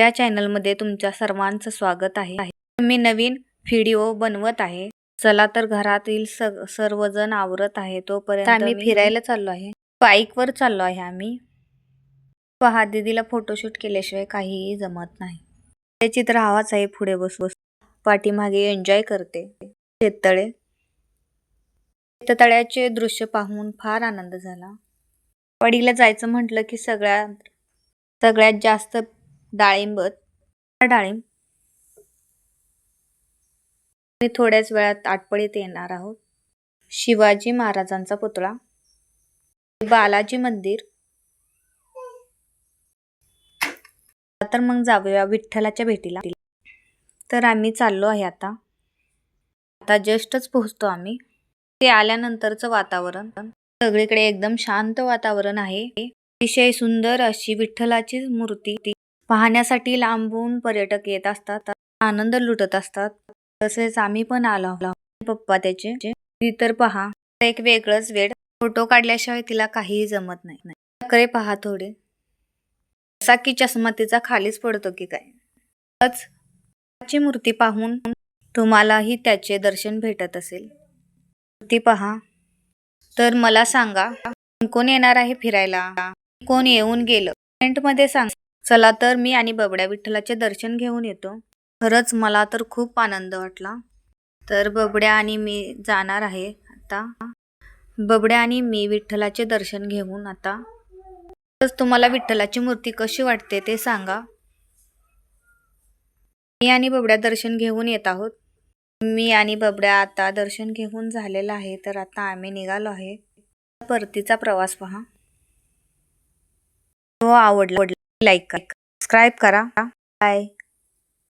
या चॅनलमध्ये तुमच्या सर्वांचं स्वागत आहे। मी नवीन व्हिडिओ बनवत आहे। चला तर घरातील सर्वजण आवरत आहे तोपर्यंत आम्ही फिरायला चाललो आहे। बाईकवर चाललो आहे आम्ही। पहा दीदीला फोटोशूट केल्याशिवाय काहीही जमत नाही। ते चित्र हवाच आहे पुढे बसून पाठीमागे एन्जॉय करते। शेततळे शेततळ्याचे दृश्य पाहून फार आनंद झाला। वाडीला जायचं म्हटलं की सगळ्यात जास्त डाळिंब मी थोड्याच वेळात आटपळीत येणार आहोत। शिवाजी महाराजांचा पुतळा, बालाजी मंदिर, तर मग जाऊया विठ्ठलाच्या भेटीला। तर आम्ही चाललो आहे आता जस्टच पोहोचतो आम्ही। ते आल्यानंतरचं वातावरण सगळीकडे एकदम शांत वातावरण आहे। अतिशय सुंदर अशी विठ्ठलाची मूर्ती पाहण्यासाठी लांबून पर्यटक येत असतात, आनंद लुटत असतात। तसेच आम्ही पण आलो पप्पा त्याचे तर पहा एक वेगळंच वेळ, फोटो काढल्याशिवाय तिला काहीही जमत नाही। नखरे पहा थोडे, असा की चष्मा तिचा खालीच पडतो की काय। ची मूर्ती पाहून तुम्हालाही त्याचे दर्शन भेटत असेल। मूर्ती पहा तर मला सांगा कोण येणार आहे फिरायला, कोण येऊन गेलं कमेंट मध्ये सांग। चला तर मी आणि बबड्या विठ्ठलाचे दर्शन घेऊन येतो। खरंच मला तर खूप आनंद वाटला। तर बबड्या आणि मी जाणार आहे आता। बबड्या आणि मी विठ्ठलाचे दर्शन घेऊन आता। तुम्हाला विठ्ठलाची मूर्ती कशी वाटते ते सांगा। मी आणि बबड्या दर्शन घेऊन येत आहोत। मी आणि बबड्या आता दर्शन घेऊन झालेला आहे। तर आता आम्ही निघालो आहे। परतीचा प्रवास पहा। आवडला लाईक करा, सबस्क्राइब करा। बाय।